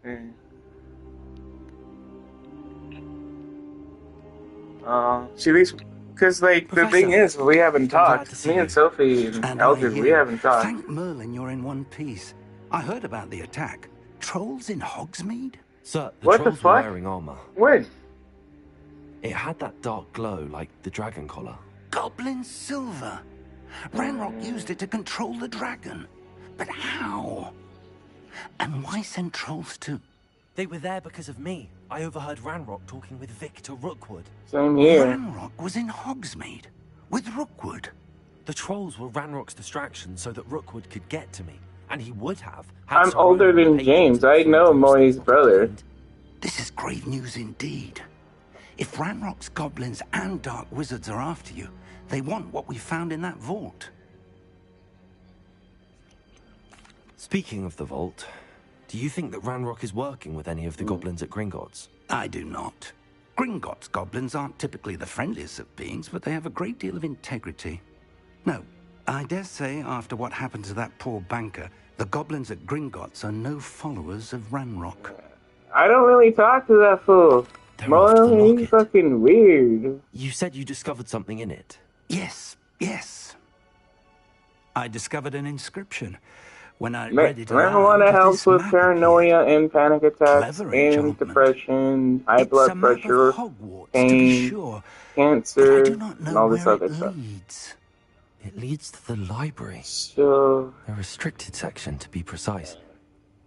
Mm. See, these, because like the thing Professor, is, we haven't I'm glad talked. to see Me you. and Sophie and And I Eldred, we hear, haven't talked. thank Merlin you're in one piece. I heard about the attack. Trolls in Hogsmeade? Sir, the What the trolls were fuck? wearing armor. When? It had that dark glow like the dragon collar. Goblin silver. Ranrock used it to control the dragon. But how? And why send trolls to... They were there because of me. I overheard Ranrock talking with Victor Rookwood. Same here. Ranrock was in Hogsmeade with Rookwood. The trolls were Ranrock's distraction so that Rookwood could get to me. And he would have. I'm older than James. I know Moe's brother. This is grave news indeed. If Ranrock's goblins and dark wizards are after you, they want what we found in that vault. Speaking of the vault, do you think that Ranrock is working with any of the goblins at Gringotts? I do not. Gringotts goblins aren't typically the friendliest of beings, but they have a great deal of integrity. No, I dare say after what happened to that poor banker, the goblins at Gringotts are no followers of Ranrock. I don't really talk to that fool. Moe, he's fucking weird. You said you discovered something in it. Yes. I discovered an inscription. When I read it aloud, Marijuana helps with map paranoia appeared. and panic attacks Clever and enchantment. depression, high It's blood a map pressure, of Hogwarts, pain, to be sure, cancer, but I do not know and all this where other it stuff. leads. It leads to the library. So, A restricted section, to be precise.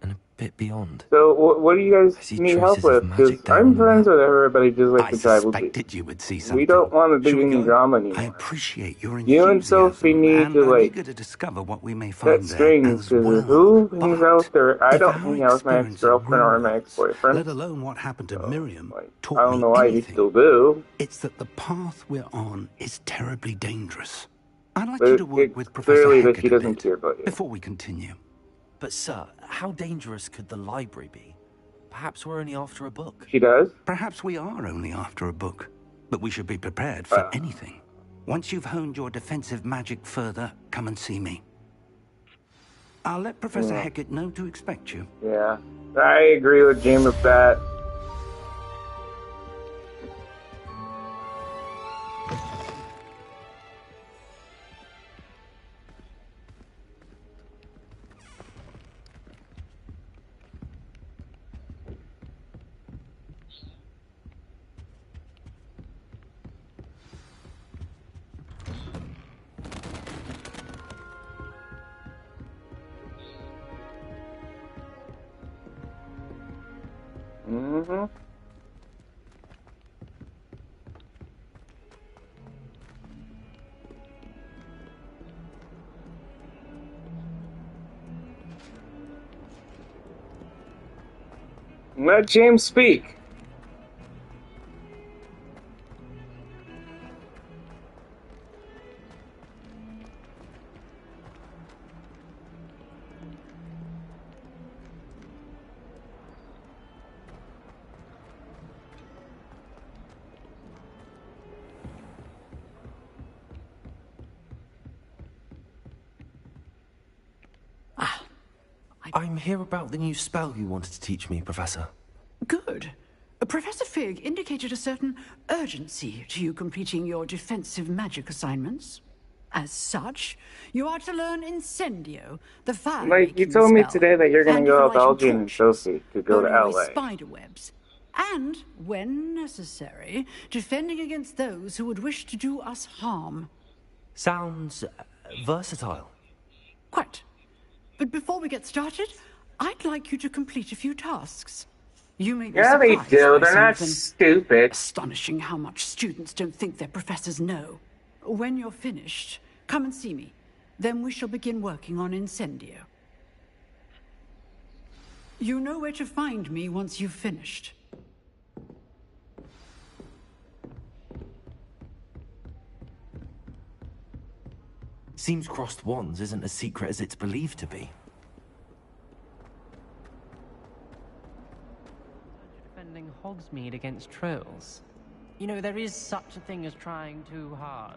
And a bit beyond. so what do you guys need help with? Because I'm friends with everybody just like the tribal people. You would see something. We don't want to do Shall we any go? drama I anymore. appreciate your You and Sophie enthusiasm, need and to I'm like eager to discover what we may cut find there strings, as because well. who hangs But out with their... I if don't our hang out with my experience at ex-girlfriend or my Gringotts, ex-boyfriend. let alone what happened to Miriam, Like, taught I don't me know why you anything, still do. it's that the path we're on is terribly dangerous. I'd like But you to work it's with Professor clearly that Hecat she a doesn't bit care about you. before we continue. But sir, how dangerous could the library be? Perhaps we're only after a book. She does? Perhaps we are only after a book, but we should be prepared for anything. Once you've honed your defensive magic further, come and see me. I'll let Professor Hecat know to expect you. Yeah. I agree with James with that. Mm-hmm. Let James speak. I'm here about the new spell you wanted to teach me, Professor. Good. Professor Fig indicated a certain urgency to you completing your defensive magic assignments. As such, you are to learn Incendio, the fire. Like, you told me today that you're gonna go help Elgin and Sophie to go to LA. Spider webs. And, when necessary, defending against those who would wish to do us harm. Sounds versatile. Quite. But before we get started, I'd like you to complete a few tasks. You may be Yeah, they surprised do. by They're some not of them. stupid. Astonishing how much students don't think their professors know. When you're finished, come and see me. Then we shall begin working on Incendio. You know where to find me once you've finished. Seems crossed wands isn't as secret as it's believed to be. Defending Hogsmeade against trolls. You know, there is such a thing as trying too hard.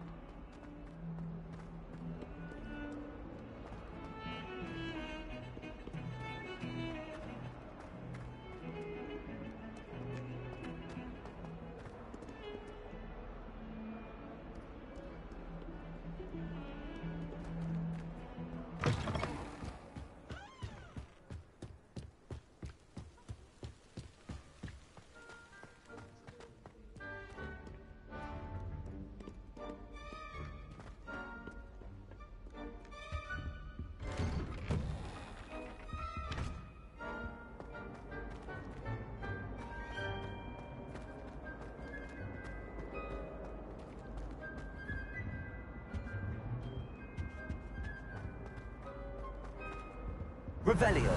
Revelio.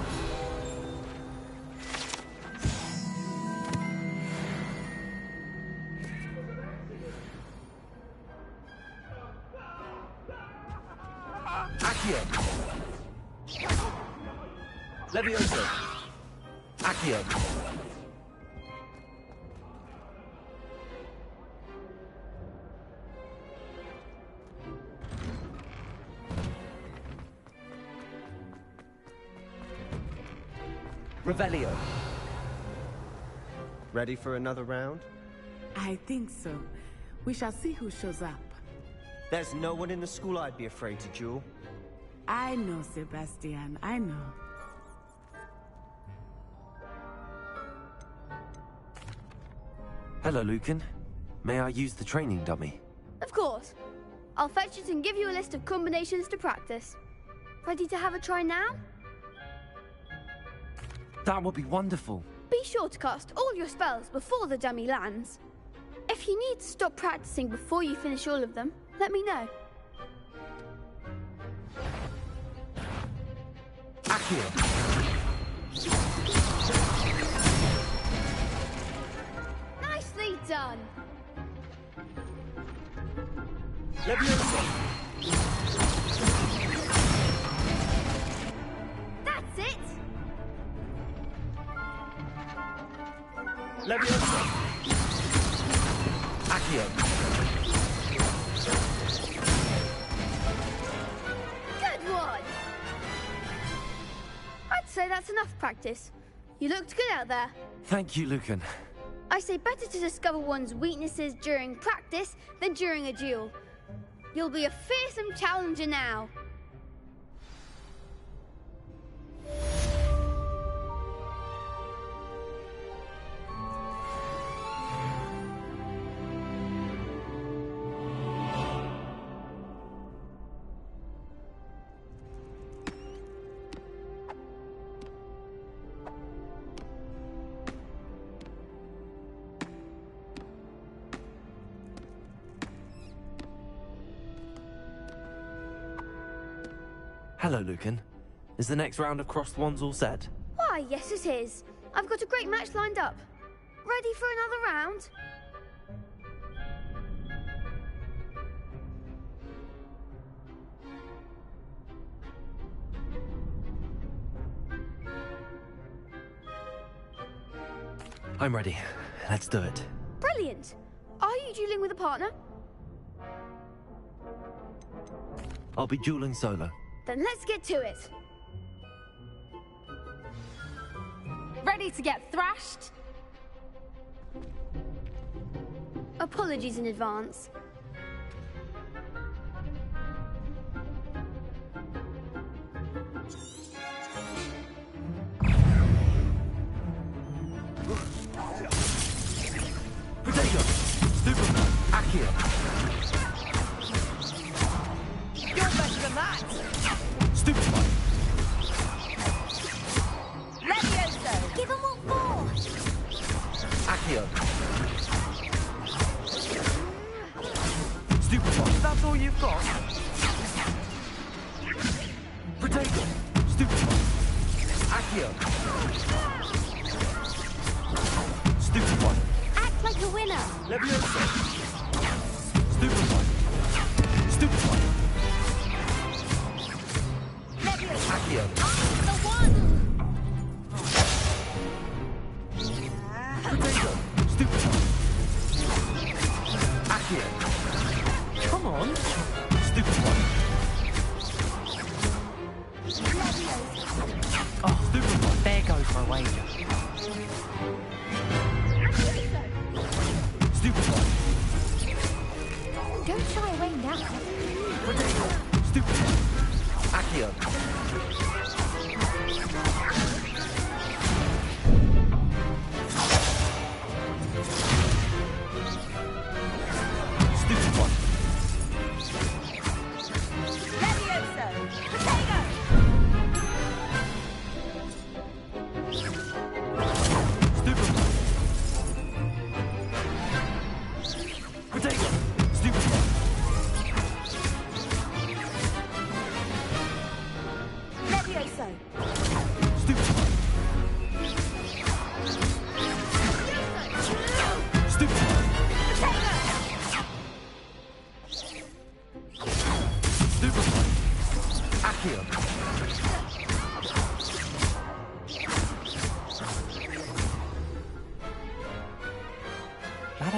Accio. Levioso. Accio. Revelio. Ready for another round? I think so. We shall see who shows up. There's no one in the school I'd be afraid to duel. I know, Sebastian, I know. Hello, Lucan. May I use the training dummy? Of course. I'll fetch it and give you a list of combinations to practice. Ready to have a try now? That would be wonderful. Be sure to cast all your spells before the dummy lands. If you need to stop practicing before you finish all of them, let me know. Accio. Nicely done. Levioso. That's it. Levioso. Accio. Good one. I'd say that's enough practice. You looked good out there. Thank you, Lucan. I say better to discover one's weaknesses during practice than during a duel. You'll be a fearsome challenger now. Hello, Lucan. Is the next round of crossed wands all set? Why, yes it is. I've got a great match lined up. Ready for another round? I'm ready. Let's do it. Brilliant. Are you dueling with a partner? I'll be dueling solo. Then let's get to it. Ready to get thrashed? Apologies in advance. Potato! Superman! Accio! You're better than that! Stupefy! Levioso! Give them all four! Accio! Stupefy! That's all you've got? Potato! Stupefy! Accio! Stupefy! Act like a winner! Levioso. Stupefy! Stupefy! Levioso! Accio! The one! Potato! Stupefy! Accio! Come on! Stupefy! Oh, Stupefy! There goes my wager. Stupefy! Don't shy away now. Potato! Stupefy! Accio! Stupefy! Levioso! Potato! Stupefy! Potato! Stupefy!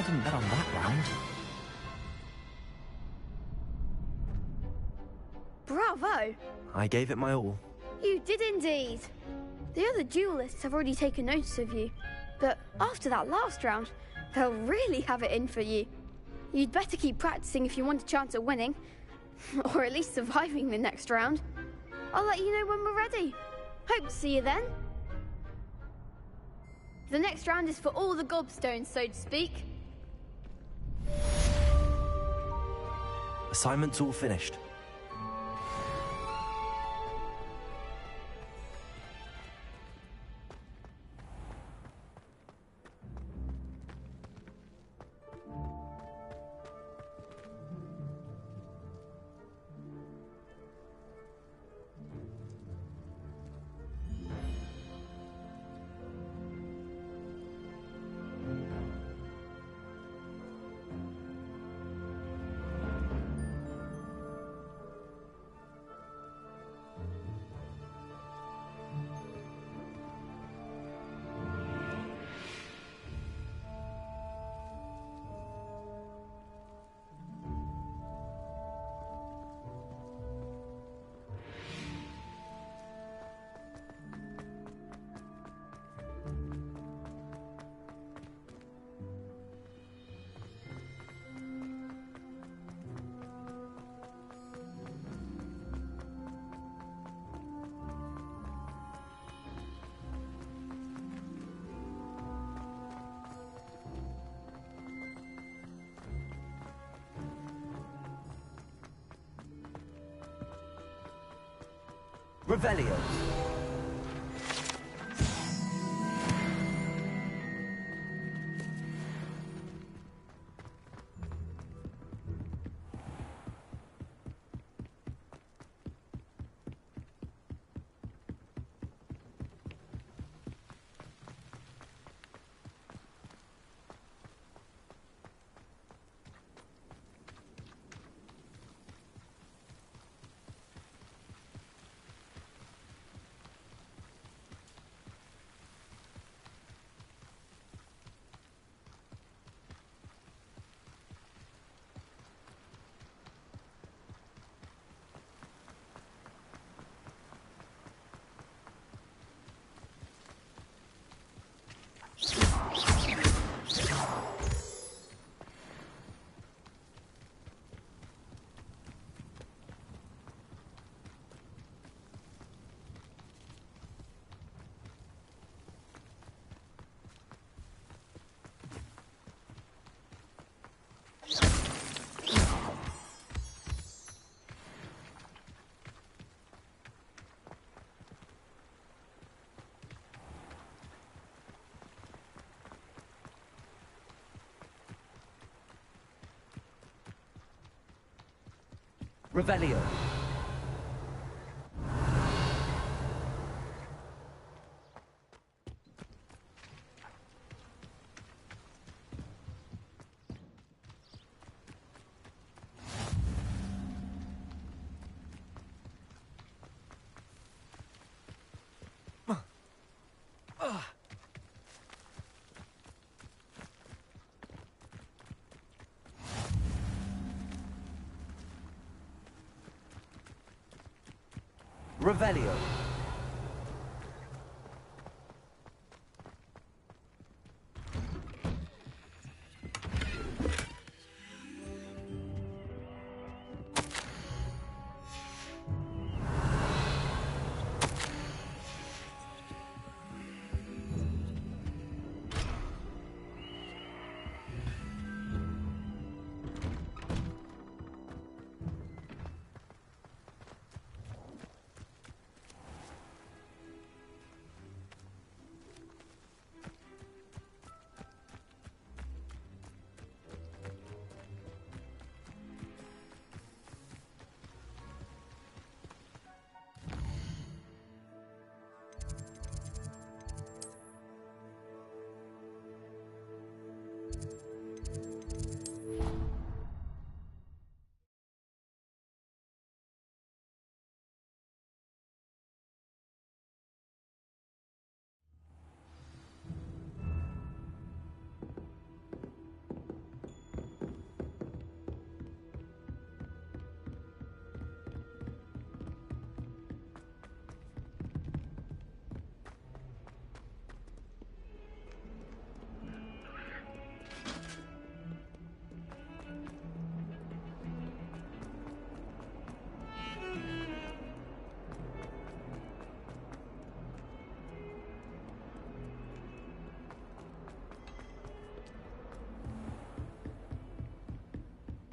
didn't bet on that round. Bravo! I gave it my all. You did indeed. The other duelists have already taken notice of you, but after that last round, they'll really have it in for you. You'd better keep practicing if you want a chance at winning, or at least surviving the next round. I'll let you know when we're ready. Hope to see you then. The next round is for all the gobstones, so to speak. Assignment's all finished. Revelio. Revelio. Revelio.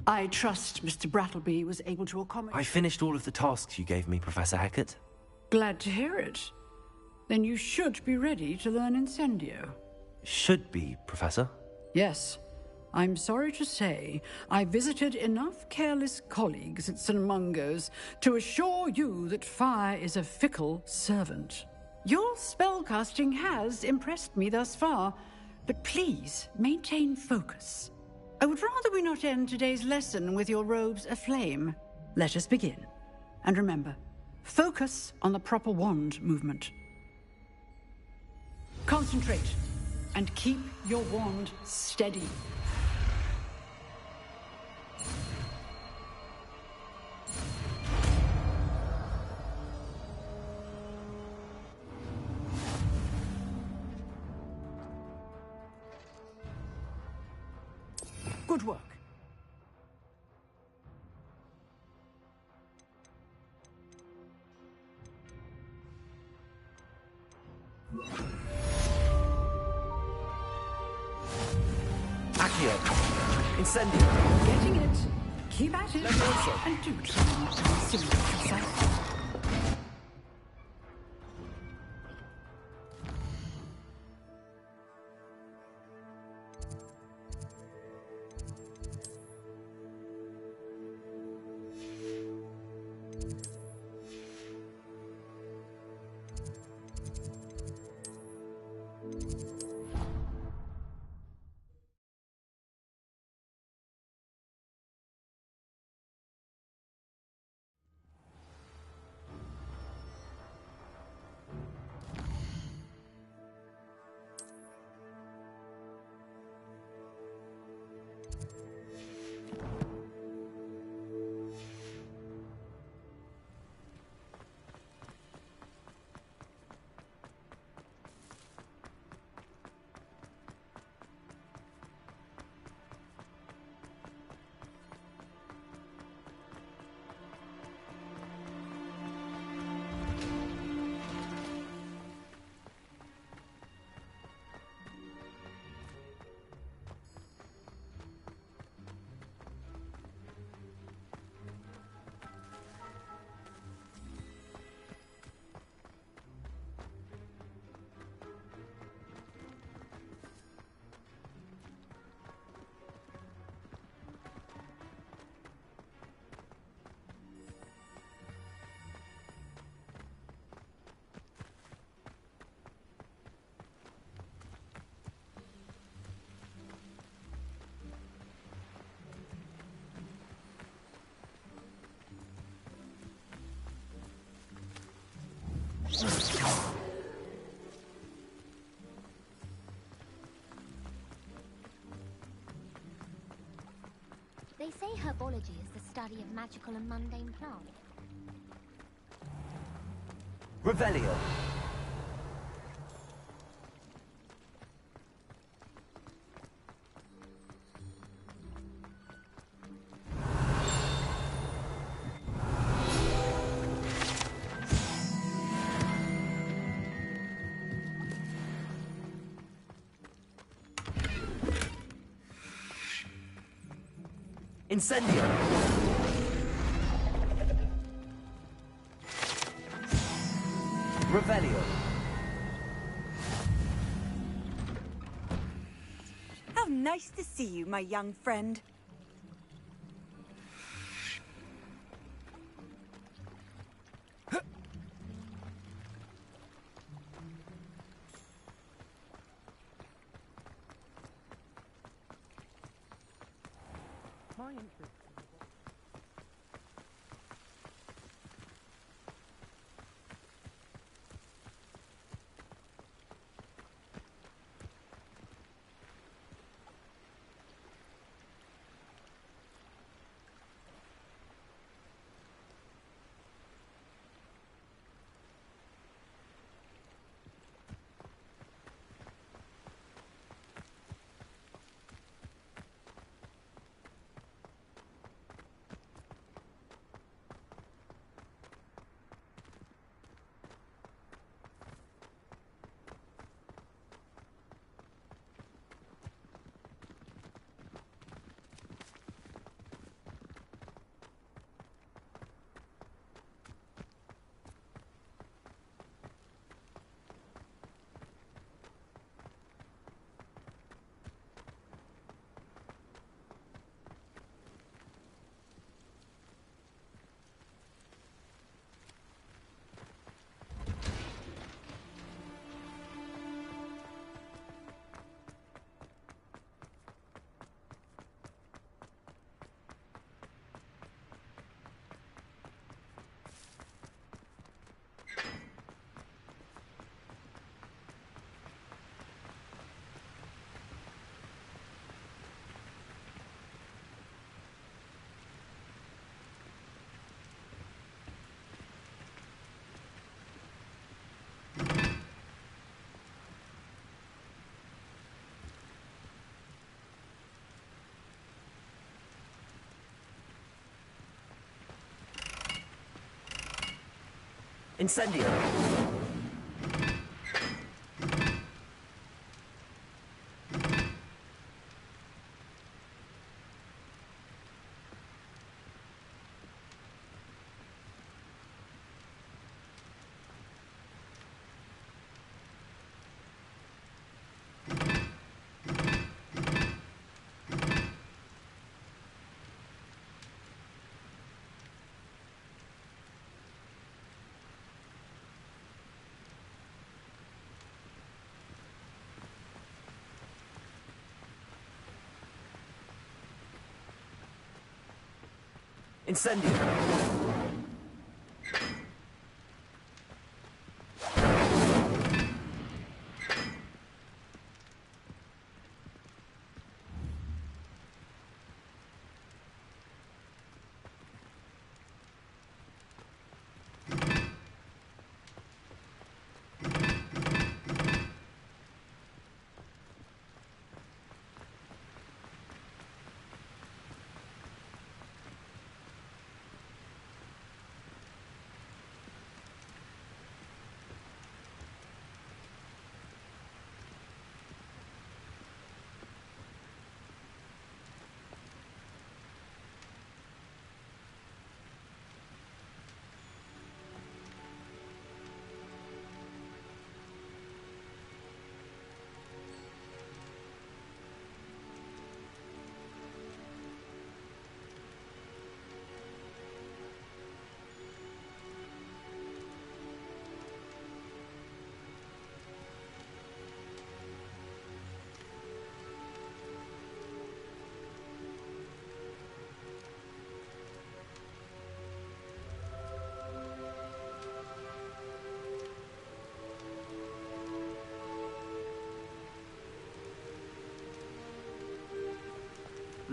I trust Mr. Brattleby was able to accommodate... I finished all of the tasks you gave me, Professor Hackett. Glad to hear it. Then you should be ready to learn Incendio. Should be, Professor. Yes. I'm sorry to say, I visited enough careless colleagues at St. Mungo's to assure you that fire is a fickle servant. Your spellcasting has impressed me thus far, but please maintain focus. I would rather we not end today's lesson with your robes aflame. Let us begin. And remember, focus on the proper wand movement. Concentrate, and keep your wand steady. Good work. Accio! Incendio! Getting it. Keep at it. And do try not to insinuate yourself. They say herbology is the study of magical and mundane plants. Revelio! Incendio! Revelio! How nice to see you, my young friend. My interest. Incendio! Incendio!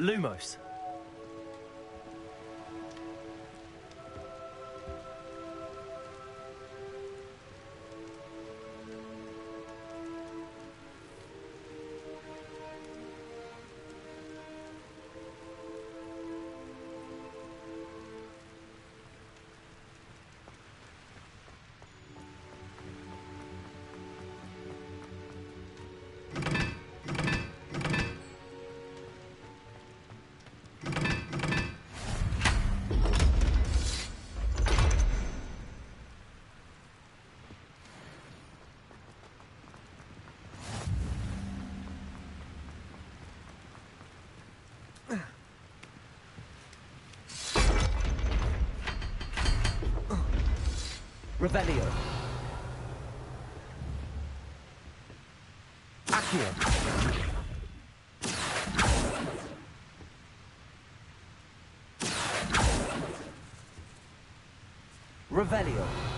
Lumos. Revelio. Accio. Revelio.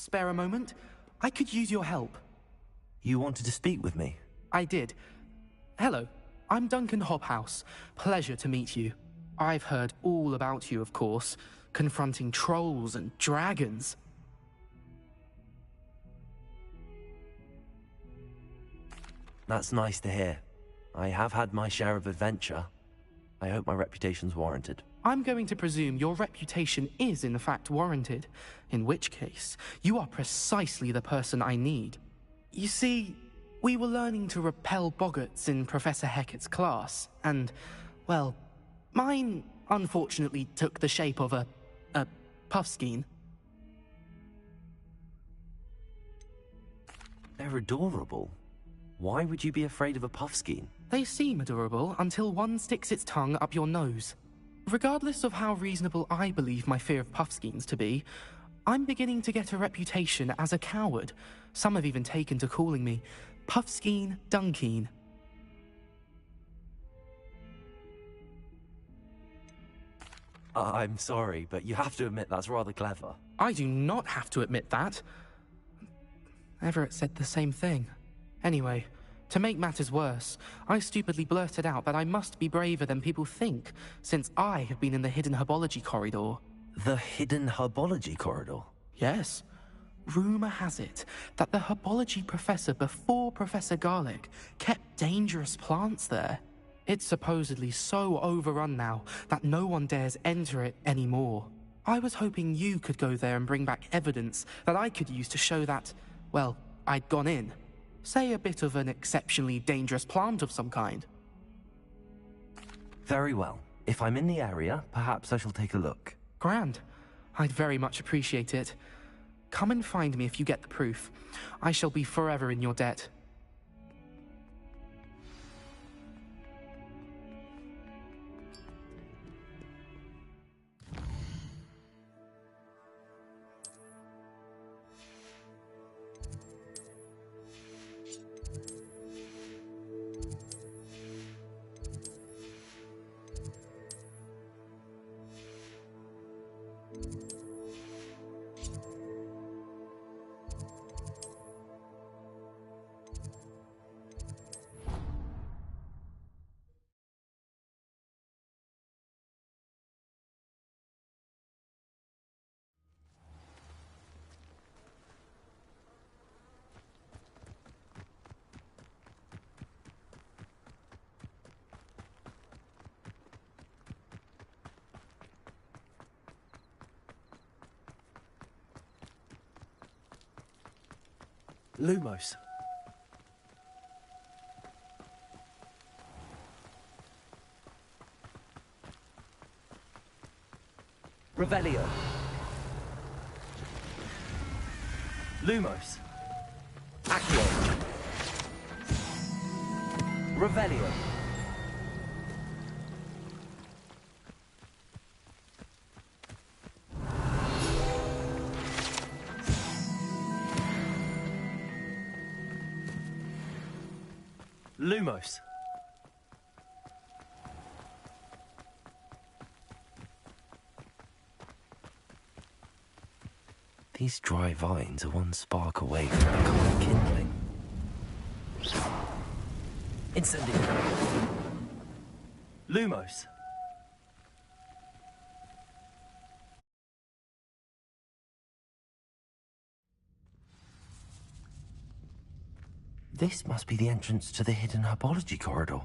spare a moment? I could use your help. You wanted to speak with me? I did. Hello, I'm Duncan Hobhouse. Pleasure to meet you. I've heard all about you, of course, confronting trolls and dragons. That's nice to hear. I have had my share of adventure. I hope my reputation's warranted. I'm going to presume your reputation is in fact warranted, in which case, you are precisely the person I need. You see, we were learning to repel boggarts in Professor Hecat's class, and, well, mine unfortunately took the shape of a puffskein. They're adorable. Why would you be afraid of a puffskein? They seem adorable until one sticks its tongue up your nose. Regardless of how reasonable I believe my fear of puffskeins to be, I'm beginning to get a reputation as a coward. Some have even taken to calling me Puffskein Dunkeen. I'm sorry, but you have to admit that's rather clever. I do not have to admit that. Everett said the same thing. Anyway, to make matters worse, I stupidly blurted out that I must be braver than people think, since I have been in the hidden herbology corridor. The hidden herbology corridor? Yes. Rumor has it that the herbology professor before Professor Garlic kept dangerous plants there. It's supposedly so overrun now that no one dares enter it anymore. I was hoping you could go there and bring back evidence that I could use to show that, well, I'd gone in. Say a bit of an exceptionally dangerous plant of some kind. Very well. If I'm in the area, perhaps I shall take a look. Grand. I'd very much appreciate it. Come and find me if you get the proof. I shall be forever in your debt. Lumos. Revelio. Lumos. Accio. Revelio. Lumos. These dry vines are one spark away from becoming kindling. Incendio. Lumos. This must be the entrance to the hidden herbology corridor.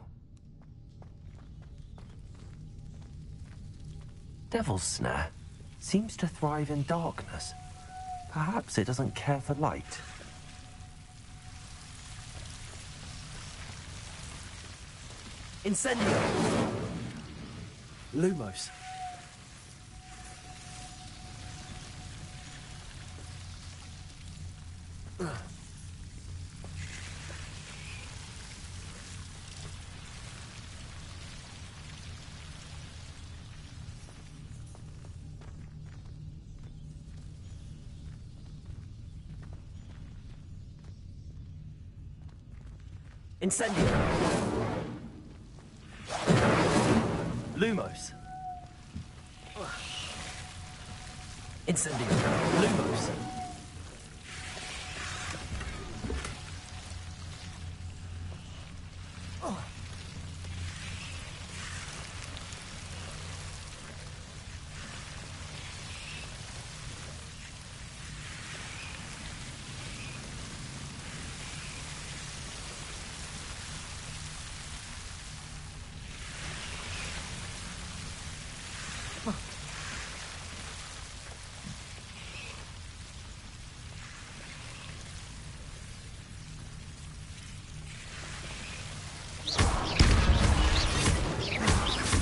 Devil's Snare seems to thrive in darkness. Perhaps it doesn't care for light. Incendio! Lumos. Incendio! Lumos! Incendio! Lumos!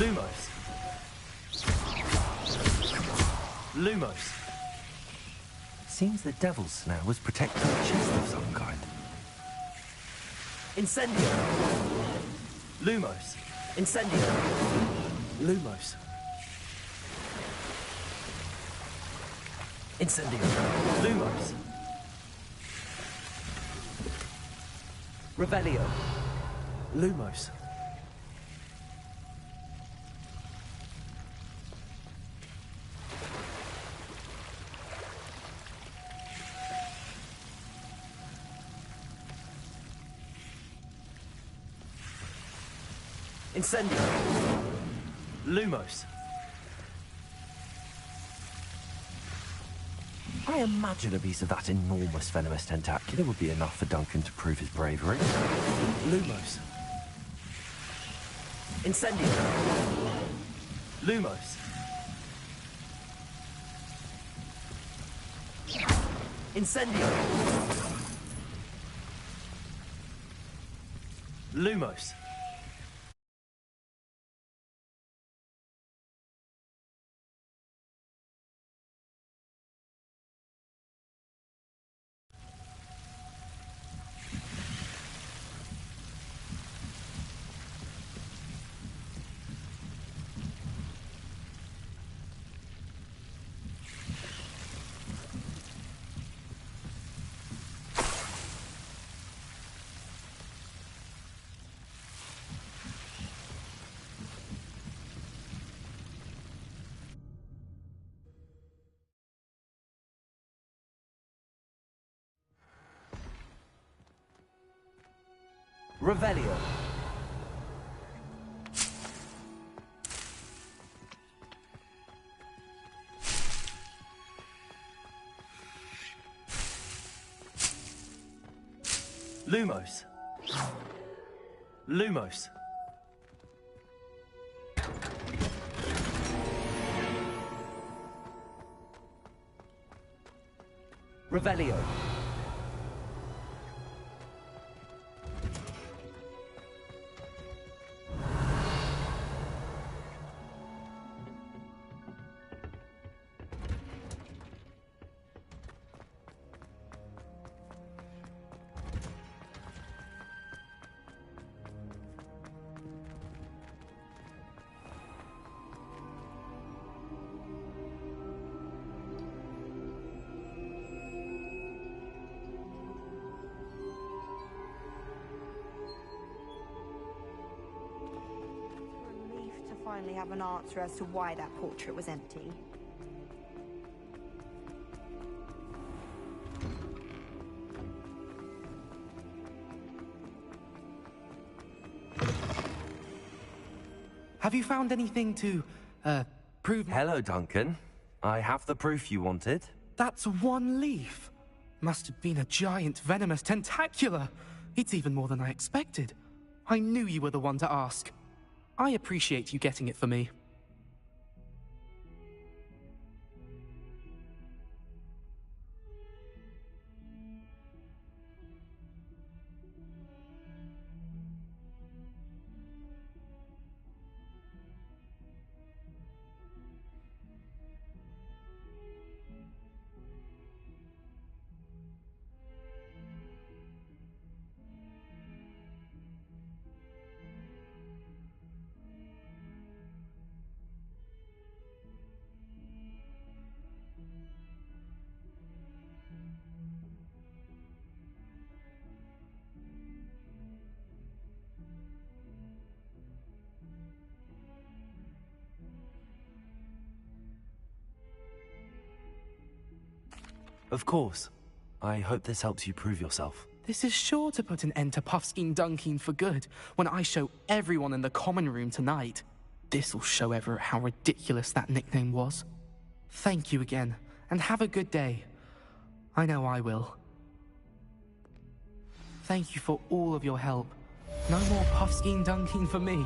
Lumos. Lumos. Seems the Devil's Snare was protecting a chest of some kind. Incendio. Lumos. Incendio. Lumos. Incendio. Lumos. Revelio. Lumos. Incendio. Lumos. I imagine a piece of that enormous venomous tentacular would be enough for Duncan to prove his bravery. Lumos. Incendio. Lumos. Incendio. Lumos. Revelio. Lumos. Lumos. Revelio. Finally have an answer as to why that portrait was empty. Have you found anything to, prove... Hello, Duncan. I have the proof you wanted. That's one leaf. Must have been a giant venomous tentacula. It's even more than I expected. I knew you were the one to ask. I appreciate you getting it for me. Of course. I hope this helps you prove yourself. This is sure to put an end to Puffskein Dunkin for good when I show everyone in the common room tonight. This'll show Everett how ridiculous that nickname was. Thank you again, and have a good day. I know I will. Thank you for all of your help. No more Puffskein Dunkin for me.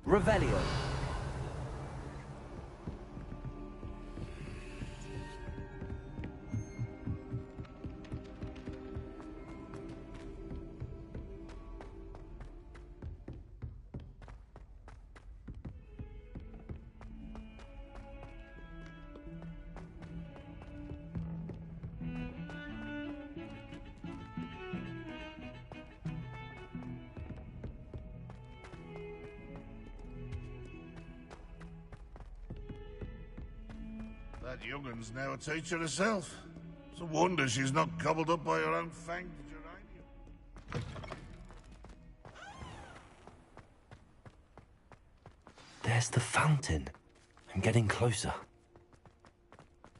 Revelio. That young'un's now a teacher herself. It's a wonder she's not gobbled up by her own fanged geranium. There's the fountain. I'm getting closer.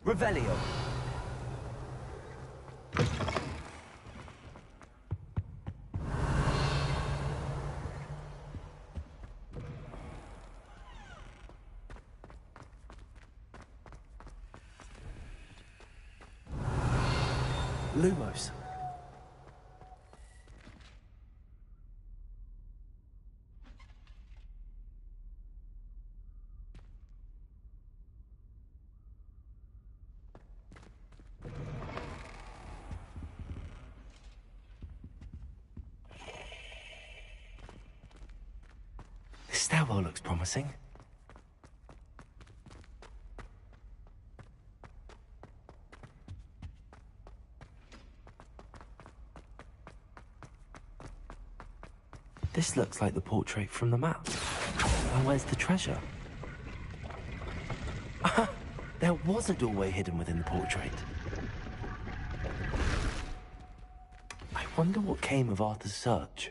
Revelio. Lumos. This stairwell looks promising. This looks like the portrait from the map. And where's the treasure? Ah, there was a doorway hidden within the portrait. I wonder what came of Arthur's search.